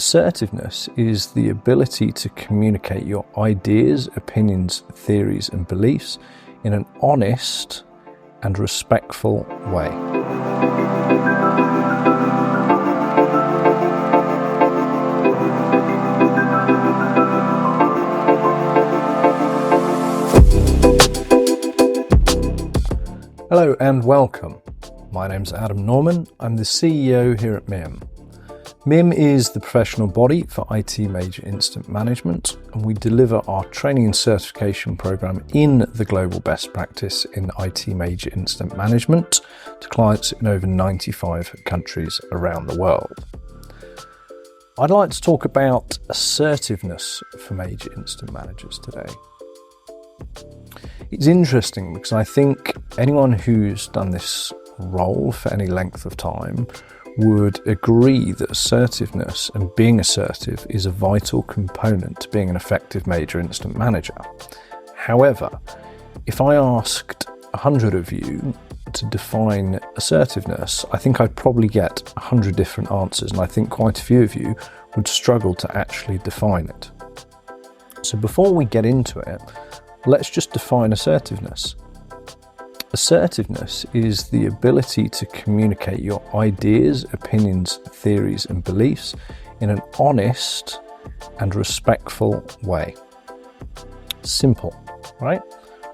Assertiveness is the ability to communicate your ideas, opinions, theories, and beliefs in an honest and respectful way. Hello and welcome. My name's Adam Norman. I'm the CEO here at MIM. MIM is the professional body for IT Major Incident Management, and we deliver our training and certification program in the global best practice in IT Major Incident Management to clients in over 95 countries around the world. I'd like to talk about assertiveness for major incident managers today. It's interesting because I think anyone who's done this role for any length of time would agree that assertiveness and being assertive is a vital component to being an effective major incident manager. However, if I asked 100 of you to define assertiveness, I think I'd probably get 100 different answers, and I think quite a few of you would struggle to actually define it. So before we get into it, let's just define assertiveness. Assertiveness is the ability to communicate your ideas, opinions, theories, and beliefs in an honest and respectful way. Simple, right?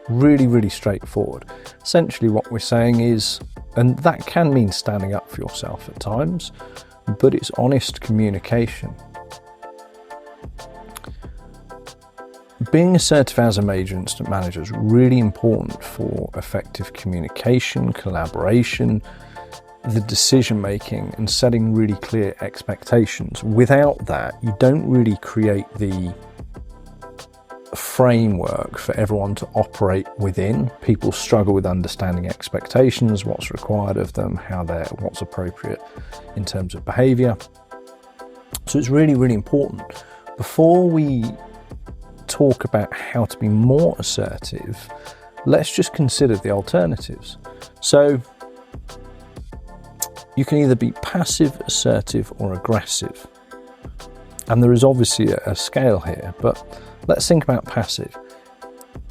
Really, really straightforward. Essentially what we're saying is, and that can mean standing up for yourself at times, but it's honest communication. Being assertive as a major incident manager is really important for effective communication, collaboration, the decision making, and setting really clear expectations. Without that, you don't really create the framework for everyone to operate within. People struggle with understanding expectations, what's required of them, what's appropriate in terms of behavior. So it's really, really important. Before we talk about how to be more assertive, let's just consider the alternatives. So you can either be passive, assertive, or aggressive. And there is obviously a scale here, but let's think about passive.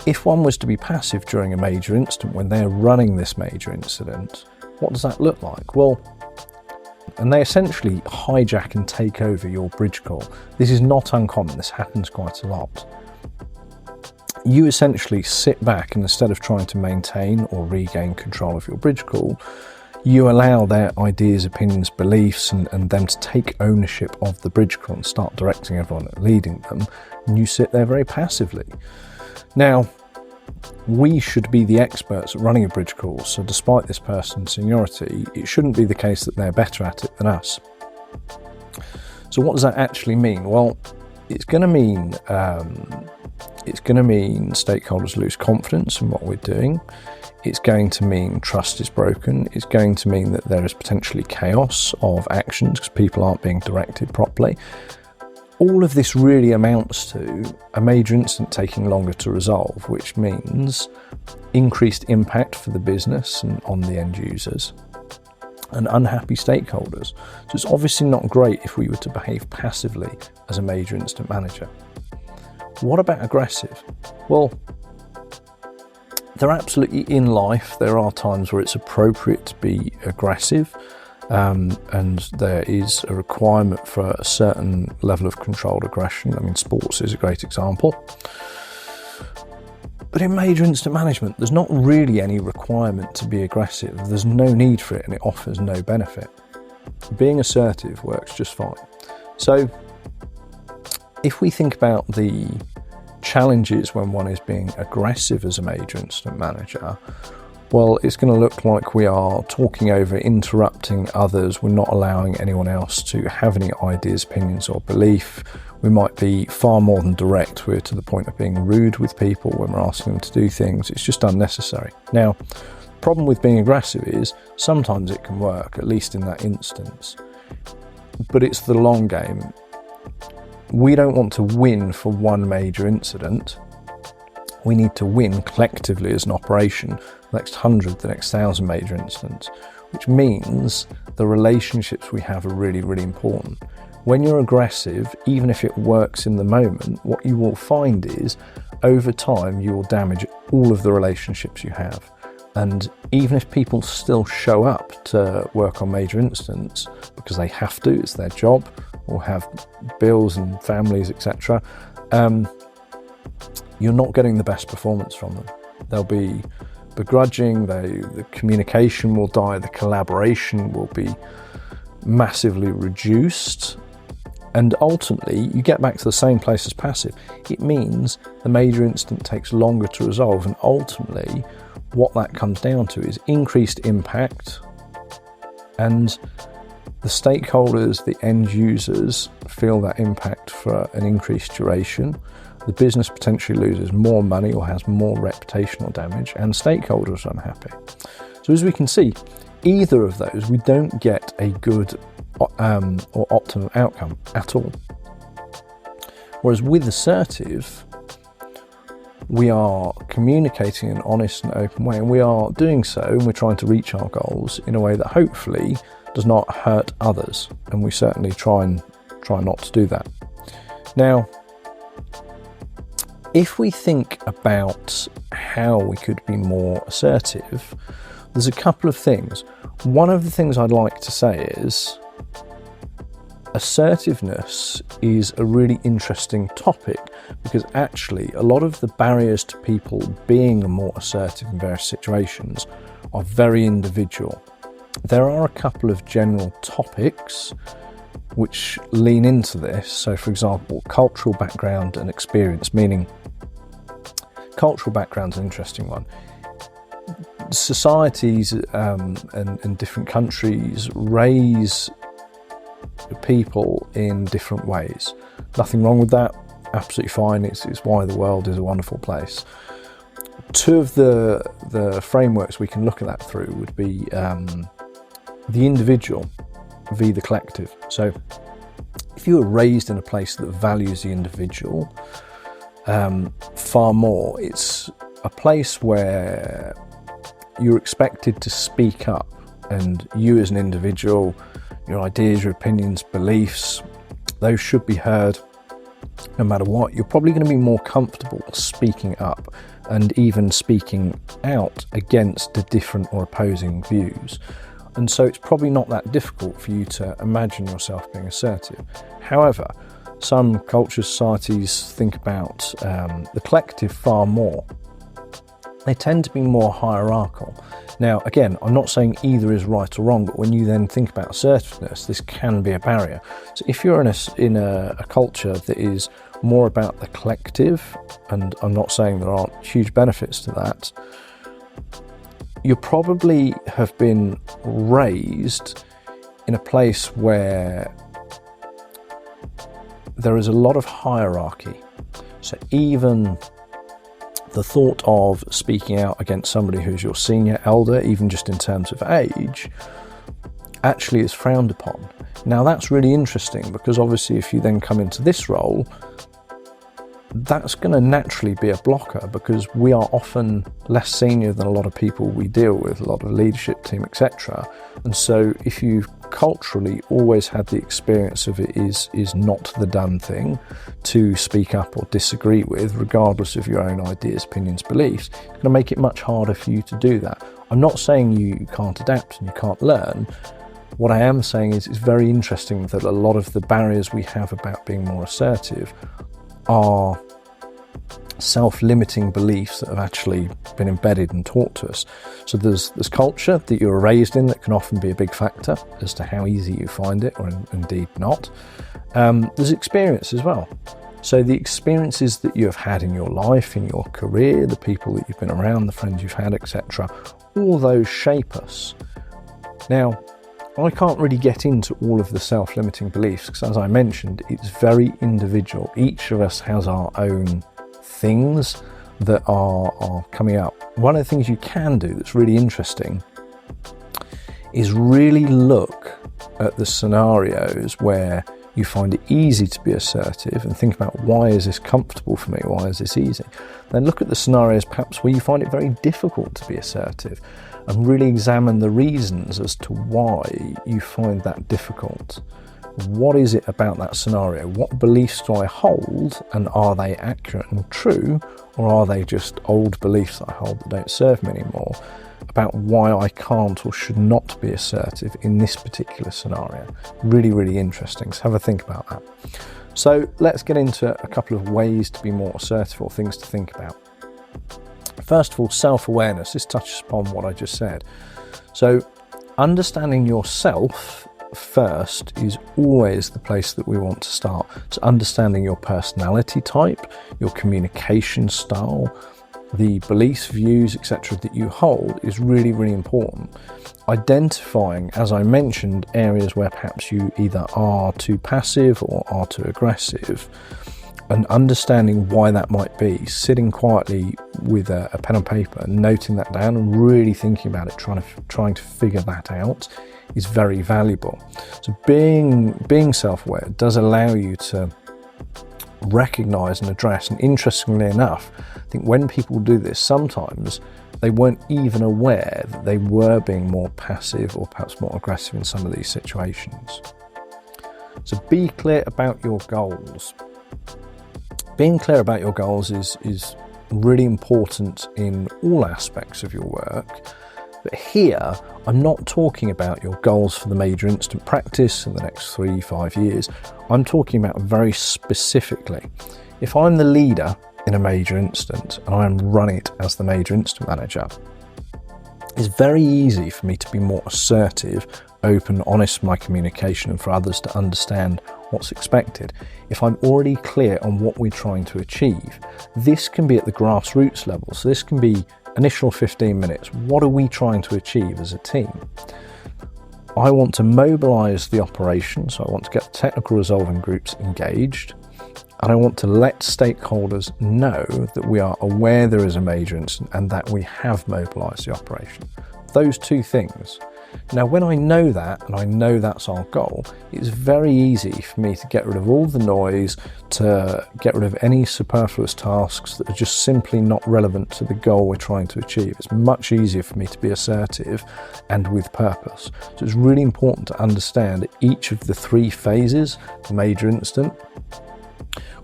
If one was to be passive during a major incident, when they're running this major incident, what does that look like? Well, and they essentially hijack and take over your bridge call. This is not uncommon, this happens quite a lot. You essentially sit back, and instead of trying to maintain or regain control of your bridge call, you allow their ideas, opinions, beliefs, and them to take ownership of the bridge call and start directing everyone and leading them, and you sit there very passively. Now, we should be the experts at running a bridge call, so despite this person's seniority, it shouldn't be the case that they're better at it than us. So what does that actually mean? Well, it's going to mean stakeholders lose confidence in what we're doing. It's going to mean trust is broken. It's going to mean that there is potentially chaos of actions because people aren't being directed properly. All of this really amounts to a major incident taking longer to resolve, which means increased impact for the business and on the end users and unhappy stakeholders. So it's obviously not great if we were to behave passively as a major incident manager. What about aggressive? Well, absolutely in life, there are times where it's appropriate to be aggressive, and there is a requirement for a certain level of controlled aggression. I mean, sports is a great example. But in major incident management, there's not really any requirement to be aggressive. There's no need for it, and it offers no benefit. Being assertive works just fine. So if we think about the challenges when one is being aggressive as a major incident manager, well, it's going to look like we are talking over, interrupting others. We're not allowing anyone else to have any ideas, opinions, or belief. We might be far more than direct. We're to the point of being rude with people when we're asking them to do things. It's just unnecessary. Now, the problem with being aggressive is sometimes it can work, at least in that instance, but it's the long game. We don't want to win for one major incident. We need to win collectively as an operation, the next 100, the next 1,000 major incidents, which means the relationships we have are really, really important. When you're aggressive, even if it works in the moment, what you will find is over time you will damage all of the relationships you have. And even if people still show up to work on major incidents because they have to, it's their job, or have bills and families, etc., you're not getting the best performance from them. They'll be begrudging, the communication will die, the collaboration will be massively reduced, and ultimately you get back to the same place as passive. It means the major incident takes longer to resolve, and ultimately what that comes down to is increased impact, and the stakeholders, the end users, feel that impact for an increased duration. The business potentially loses more money or has more reputational damage, and stakeholders are unhappy. So as we can see, either of those, we don't get a good or optimum outcome at all. Whereas with assertive, we are communicating in an honest and open way, and we are doing so, and we're trying to reach our goals in a way that hopefully does not hurt others, and we certainly try not to do that. Now, if we think about how we could be more assertive, there's a couple of things. One of the things I'd like to say is assertiveness is a really interesting topic, because actually a lot of the barriers to people being more assertive in various situations are very individual. There are a couple of general topics which lean into this. So for example, cultural background and experience, meaning cultural background is an interesting one. Societies and different countries raise people in different ways. Nothing wrong with that, absolutely fine. It's why the world is a wonderful place. Two of the frameworks we can look at that through would be the individual v the collective. So if you were raised in a place that values the individual far more, it's a place where you're expected to speak up, and you as an individual, your ideas, your opinions, beliefs, those should be heard no matter what. You're probably going to be more comfortable speaking up and even speaking out against the different or opposing views. And so it's probably not that difficult for you to imagine yourself being assertive. However, some cultures, societies think about the collective far more. They tend to be more hierarchical. Now, again, I'm not saying either is right or wrong, but when you then think about assertiveness, this can be a barrier. So if you're in a culture that is more about the collective, and I'm not saying there aren't huge benefits to that, you probably have been raised in a place where there is a lot of hierarchy. So even the thought of speaking out against somebody who's your senior, elder, even just in terms of age, actually is frowned upon. Now that's really interesting, because obviously if you then come into this role, that's going to naturally be a blocker, because we are often less senior than a lot of people we deal with, a lot of leadership team, etc. And so if you've culturally always had the experience of it is not the done thing to speak up or disagree with, regardless of your own ideas, opinions, beliefs, it's going to make it much harder for you to do that. I'm not saying you can't adapt and you can't learn. What I am saying is it's very interesting that a lot of the barriers we have about being more assertive are self-limiting beliefs that have actually been embedded and taught to us. So there's culture that you were raised in that can often be a big factor as to how easy you find it, or indeed not. There's experience as well. So the experiences that you have had in your life, in your career, the people that you've been around, the friends you've had, etc., all those shape us. Now, I can't really get into all of the self-limiting beliefs, because as I mentioned, it's very individual. Each of us has our own things that are coming up. One of the things you can do that's really interesting is really look at the scenarios where you find it easy to be assertive and think about, why is this comfortable for me? Why is this easy? Then look at the scenarios perhaps where you find it very difficult to be assertive, and really examine the reasons as to why you find that difficult. What is it about that scenario? What beliefs do I hold, and are they accurate and true, or are they just old beliefs that I hold that don't serve me anymore about why I can't or should not be assertive in this particular scenario? Really, really interesting. So have a think about that. So let's get into a couple of ways to be more assertive, or things to think about. First of all, self-awareness. This touches upon what I just said. So understanding yourself first is always the place that we want to start. So understanding your personality type, your communication style, the beliefs, views, etc. that you hold is really, really important. Identifying, as I mentioned, areas where perhaps you either are too passive or are too aggressive, and understanding why that might be, sitting quietly with a pen and paper, noting that down and really thinking about it, trying to figure that out, is very valuable. So being self-aware does allow you to recognize and address, and interestingly enough, I think when people do this, sometimes they weren't even aware that they were being more passive or perhaps more aggressive in some of these situations. So be clear about your goals. Being clear about your goals is really important in all aspects of your work. But here, I'm not talking about your goals for the major instant practice in the next 3-5 years. I'm talking about very specifically, if I'm the leader in a major instant and I'm running it as the major instant manager, it's very easy for me to be more assertive, open, honest in my communication, and for others to understand what's expected. If I'm already clear on what we're trying to achieve, this can be at the grassroots level. So this can be initial 15 minutes. What are we trying to achieve as a team? I want to mobilize the operation, so I want to get the technical resolving groups engaged, and I want to let stakeholders know that we are aware there is a major incident and that we have mobilized the operation. Those two things. Now, when I know that, and I know that's our goal, it's very easy for me to get rid of all the noise, to get rid of any superfluous tasks that are just simply not relevant to the goal we're trying to achieve. It's much easier for me to be assertive and with purpose. So it's really important to understand each of the 3 phases, the major incident,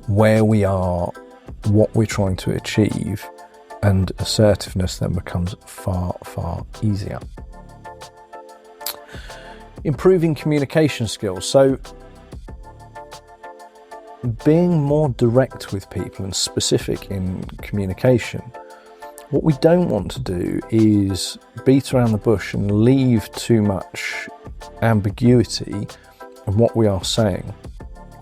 where we are, what we're trying to achieve, and assertiveness then becomes far, far easier. Improving communication skills. So being more direct with people and specific in communication. What we don't want to do is beat around the bush and leave too much ambiguity in what we are saying.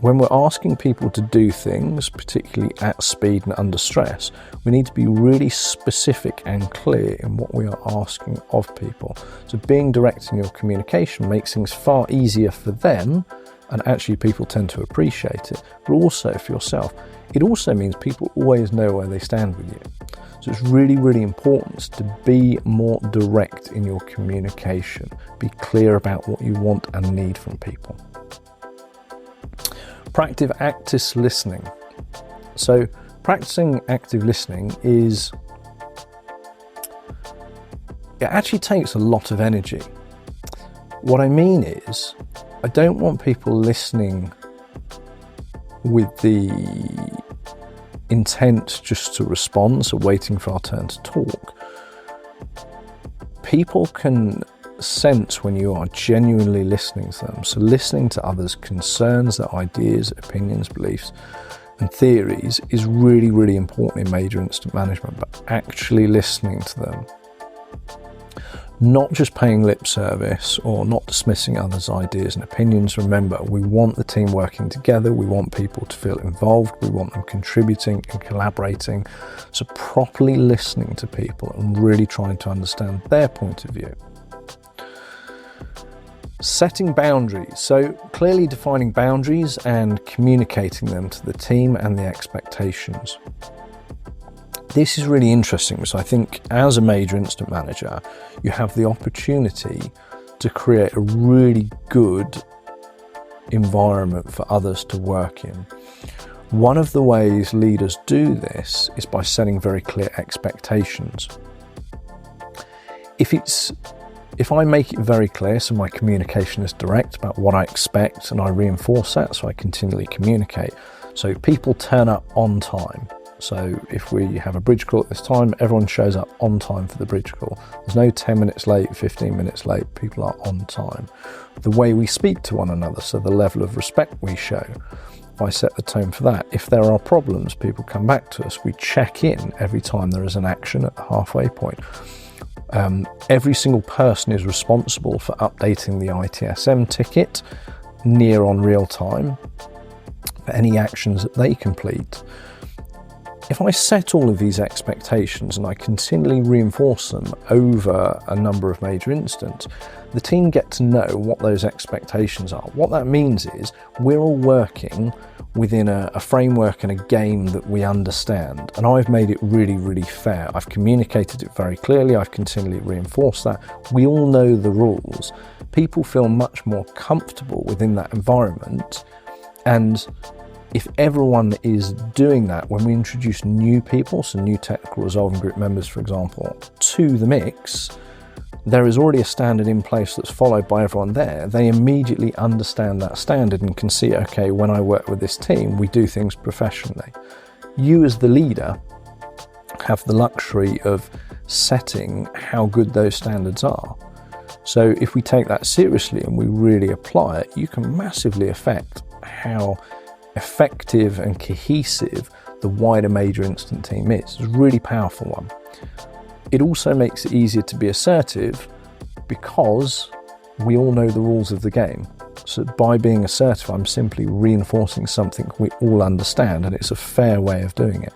When we're asking people to do things, particularly at speed and under stress, we need to be really specific and clear in what we are asking of people. So being direct in your communication makes things far easier for them, and actually people tend to appreciate it, but also for yourself. It also means people always know where they stand with you. So it's really, really important to be more direct in your communication. Be clear about what you want and need from people. Practice active listening. So practicing active listening it actually takes a lot of energy. What I mean is, I don't want people listening with the intent just to respond, so waiting for our turn to talk. People can sense when you are genuinely listening to them. So listening to others' concerns, their ideas, opinions, beliefs and theories is really, really important in major incident management, but actually listening to them. Not just paying lip service or not dismissing others' ideas and opinions. Remember, we want the team working together. We want people to feel involved. We want them contributing and collaborating. So properly listening to people and really trying to understand their point of view. Setting boundaries. So clearly defining boundaries and communicating them to the team and the expectations. This is really interesting because I think as a major incident manager, you have the opportunity to create a really good environment for others to work in. One of the ways leaders do this is by setting very clear expectations. If If I make it very clear, so my communication is direct about what I expect, and I reinforce that, so I continually communicate. So people turn up on time. So if we have a bridge call at this time, everyone shows up on time for the bridge call. There's no 10 minutes late, 15 minutes late, people are on time. The way we speak to one another, so the level of respect we show, if I set the tone for that. If there are problems, people come back to us. We check in every time there is an action at the halfway point. Every single person is responsible for updating the ITSM ticket near on real time for any actions that they complete. If I set all of these expectations and I continually reinforce them over a number of major incidents, the team get to know what those expectations are. What that means is we're all working within a framework and a game that we understand. And I've made it really, really fair. I've communicated it very clearly. I've continually reinforced that. We all know the rules. People feel much more comfortable within that environment. And if everyone is doing that, when we introduce new people, so new technical resolving group members, for example, to the mix, there is already a standard in place that's followed by everyone there. They immediately understand that standard and can see, okay, when I work with this team, we do things professionally. You as the leader have the luxury of setting how good those standards are. So if we take that seriously and we really apply it, you can massively affect how effective and cohesive the wider major incident team is. It's a really powerful one. It also makes it easier to be assertive because we all know the rules of the game. So by being assertive, I'm simply reinforcing something we all understand, and it's a fair way of doing it.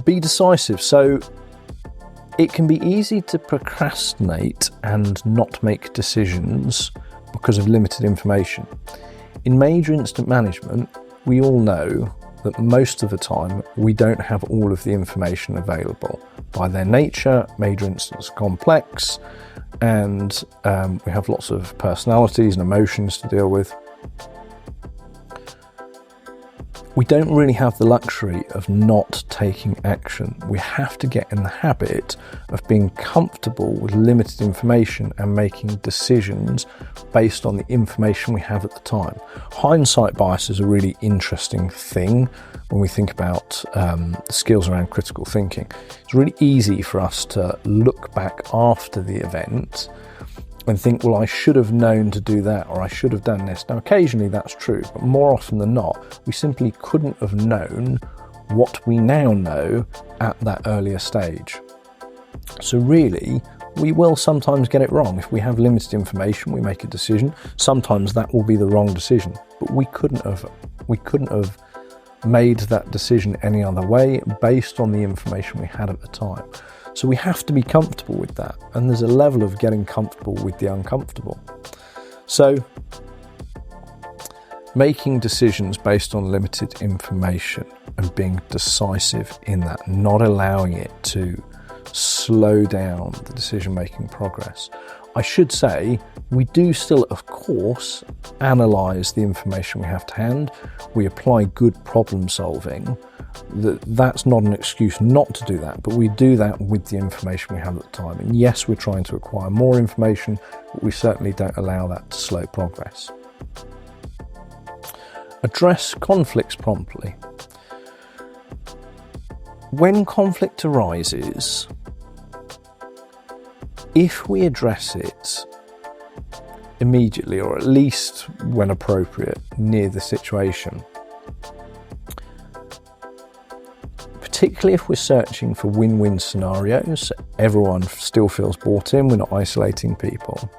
Be decisive. So it can be easy to procrastinate and not make decisions because of limited information. In major incident management, we all know that most of the time we don't have all of the information available. By their nature, major incidents are complex, and we have lots of personalities and emotions to deal with. We don't really have the luxury of not taking action. We have to get in the habit of being comfortable with limited information and making decisions based on the information we have at the time. Hindsight bias is a really interesting thing when we think about skills around critical thinking. It's really easy for us to look back after the event and think, well, I should have known to do that, or I should have done this. Now, occasionally that's true, but more often than not, we simply couldn't have known what we now know at that earlier stage. So really, we will sometimes get it wrong. If we have limited information, we make a decision. Sometimes that will be the wrong decision, but we couldn't have made that decision any other way based on the information we had at the time. So we have to be comfortable with that. And there's a level of getting comfortable with the uncomfortable. So making decisions based on limited information and being decisive in that, not allowing it to slow down the decision-making progress. I should say, we do still, of course, analyse the information we have to hand. We apply good problem solving. That's not an excuse not to do that, but we do that with the information we have at the time. And yes, we're trying to acquire more information, but we certainly don't allow that to slow progress. Address conflicts promptly. When conflict arises, if we address it immediately, or at least when appropriate, near the situation, particularly if we're searching for win-win scenarios, everyone still feels bought in, we're not isolating people,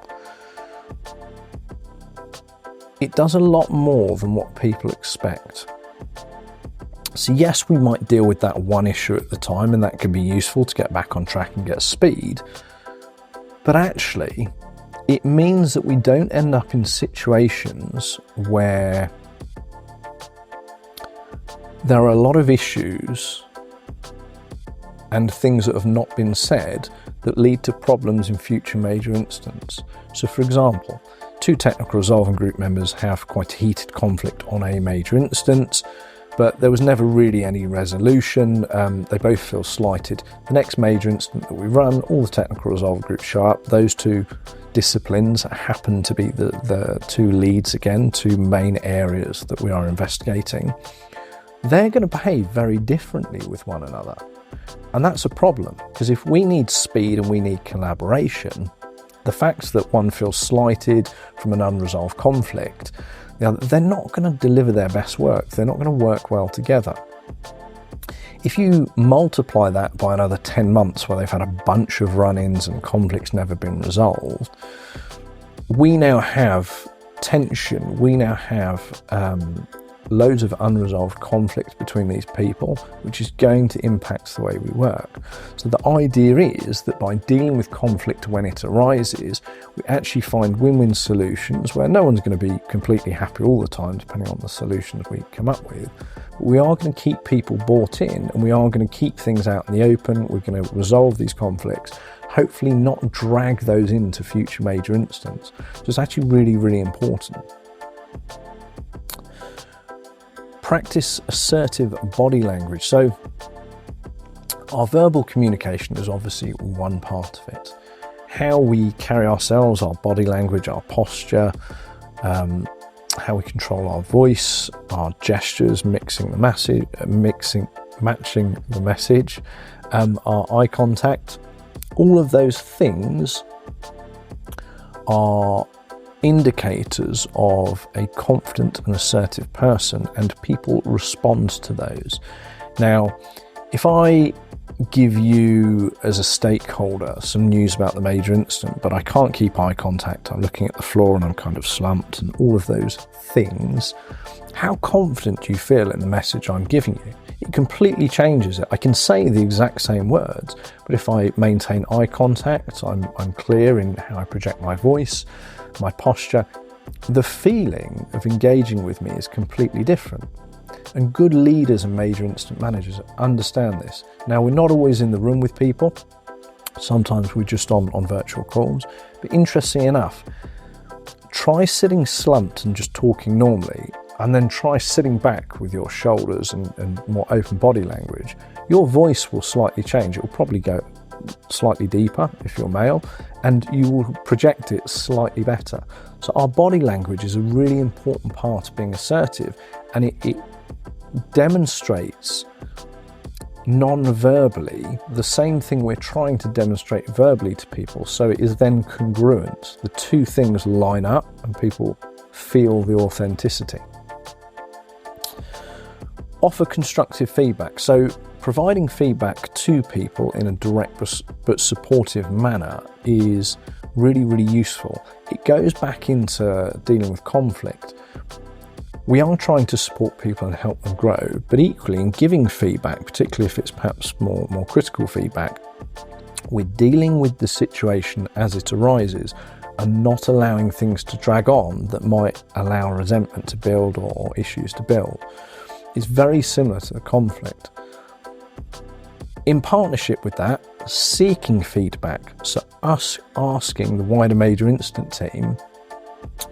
it does a lot more than what people expect. So yes, we might deal with that one issue at the time, and that can be useful to get back on track and get speed, but actually it means that we don't end up in situations where there are a lot of issues and things that have not been said that lead to problems in future major incidents. So for example, two technical resolving group members have quite a heated conflict on a major incident. but there was never really any resolution. They both feel slighted. The next major incident that we run, all the technical resolve groups show up. Those two disciplines happen to be the two leads again, two main areas that we are investigating. They're going to behave very differently with one another. And that's a problem, because if we need speed and we need collaboration, the fact that one feels slighted from an unresolved conflict, they're not going to deliver their best work. They're not going to work well together. If you multiply that by another 10 months where they've had a bunch of run-ins and conflicts never been resolved, we now have tension, we now have loads of unresolved conflict between these people, which is going to impact the way we work. So the idea is that by dealing with conflict when it arises, we actually find win-win solutions where no one's going to be completely happy all the time, depending on the solutions we come up with. But we are going to keep people bought in, and we are going to keep things out in the open. We're going to resolve these conflicts, hopefully not drag those into future major incidents. So it's actually really, really important. Practice assertive body language. So our verbal communication is obviously one part of it. How we carry ourselves, our body language, our posture, how we control our voice, our gestures, matching the message, our eye contact, all of those things are indicators of a confident and assertive person, and people respond to those. Now, if I give you as a stakeholder some news about the major incident, but I can't keep eye contact, I'm looking at the floor and I'm kind of slumped and all of those things, how confident do you feel in the message I'm giving you? It completely changes it. I can say the exact same words, but if I maintain eye contact, I'm clear in how I project my voice, my posture, the feeling of engaging with me is completely different. And good leaders and major incident managers understand this. Now, we're not always in the room with people. Sometimes we're just on virtual calls. But interestingly enough, try sitting slumped and just talking normally, and then try sitting back with your shoulders and more open body language. Your voice will slightly change. It will probably go slightly deeper if you're male, and you will project it slightly better. So our body language is a really important part of being assertive, and it demonstrates non-verbally the same thing we're trying to demonstrate verbally to people, so it is then congruent. The two things line up and people feel the authenticity. Offer constructive feedback. So providing feedback to people in a direct but supportive manner is really, really useful. It goes back into dealing with conflict. We are trying to support people and help them grow, but equally in giving feedback, particularly if it's perhaps more critical feedback, we're dealing with the situation as it arises and not allowing things to drag on that might allow resentment to build or issues to build. It's very similar to the conflict. In partnership with that, seeking feedback, so us asking the wider major incident team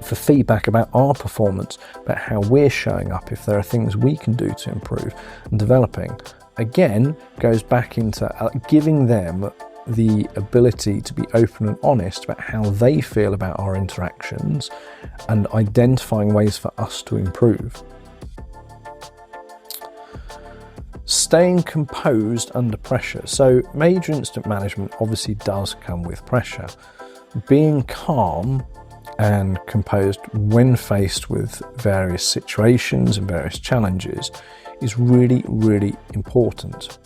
for feedback about our performance, about how we're showing up, if there are things we can do to improve, and developing, again, goes back into giving them the ability to be open and honest about how they feel about our interactions and identifying ways for us to improve. Staying composed under pressure. So major incident management obviously does come with pressure. Being calm and composed when faced with various situations and various challenges is really, really important.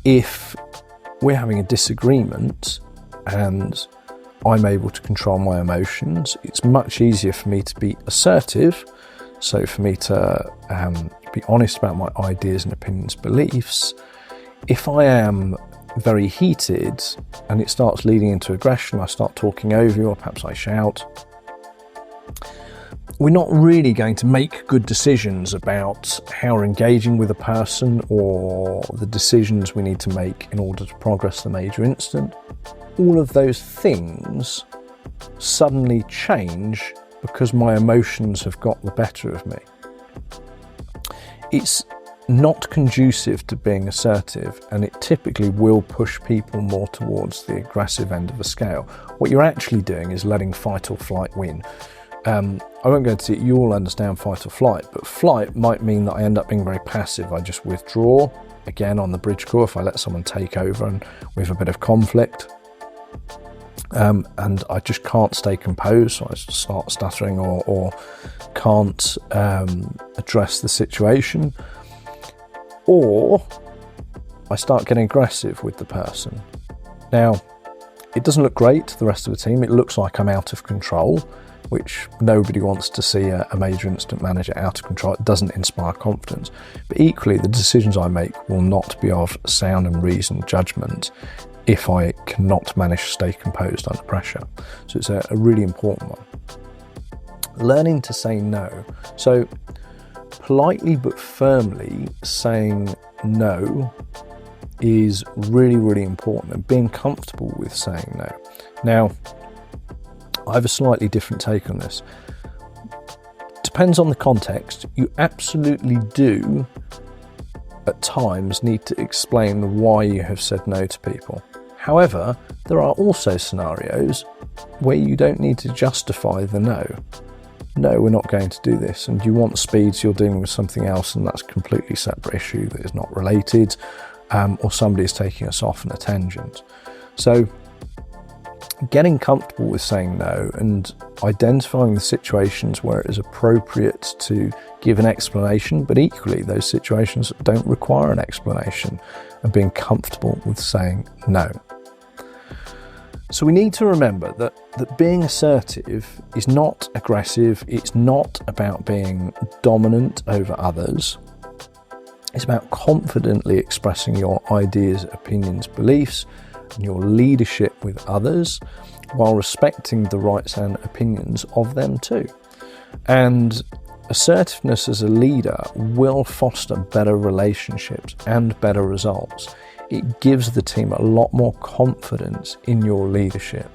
If we're having a disagreement and I'm able to control my emotions, it's much easier for me to be assertive, so for me to be honest about my ideas and opinions, beliefs. If I am very heated and it starts leading into aggression, I start talking over you, or perhaps I shout, we're not really going to make good decisions about how we're engaging with a person or the decisions we need to make in order to progress the major incident. All of those things suddenly change because my emotions have got the better of me. it's not conducive to being assertive, and it typically will push people more towards the aggressive end of the scale. What you're actually doing is letting fight or flight win. I won't go into it, you all understand fight or flight, but flight might mean that I end up being very passive. I just withdraw, again on the bridge call, if I let someone take over and we have a bit of conflict, and I just can't stay composed, so I start stuttering or can't address the situation, or I start getting aggressive with the person. Now, it doesn't look great to the rest of the team. It looks like I'm out of control, which nobody wants to see a major incident manager out of control. It doesn't inspire confidence. But equally, the decisions I make will not be of sound and reasoned judgment if I cannot manage to stay composed under pressure. So it's a really important one. Learning to say no. So politely but firmly saying no is really, really important, and being comfortable with saying no. Now, I have a slightly different take on this. Depends on the context. You absolutely do at times need to explain why you have said no to people. However, there are also scenarios where you don't need to justify the no. No, we're not going to do this, and you want speed, so you're dealing with something else, and that's a completely separate issue that is not related, or somebody is taking us off on a tangent. So getting comfortable with saying no and identifying the situations where it is appropriate to give an explanation, but equally those situations that don't require an explanation, and being comfortable with saying no. So we need to remember that being assertive is not aggressive. It's not about being dominant over others. It's about confidently expressing your ideas, opinions, beliefs, and your leadership with others, while respecting the rights and opinions of them too. And assertiveness as a leader will foster better relationships and better results. It gives the team a lot more confidence in your leadership.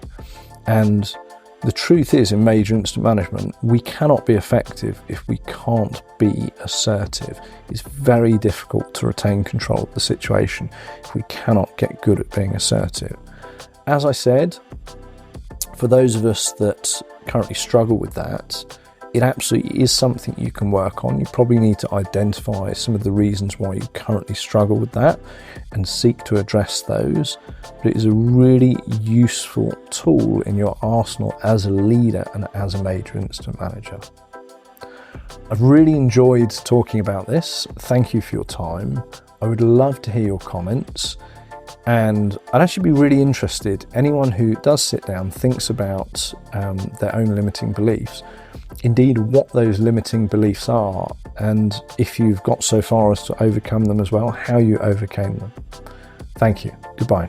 And the truth is, in major incident management, we cannot be effective if we can't be assertive. It's very difficult to retain control of the situation if we cannot get good at being assertive. As I said, for those of us that currently struggle with that, it absolutely is something you can work on. You probably need to identify some of the reasons why you currently struggle with that and seek to address those. But it is a really useful tool in your arsenal as a leader and as a major incident manager. I've really enjoyed talking about this. Thank you for your time. I would love to hear your comments. And I'd actually be really interested, anyone who does sit down, thinks about their own limiting beliefs, indeed what those limiting beliefs are, and if you've got so far as to overcome them as well, how you overcame them. Thank you. Goodbye.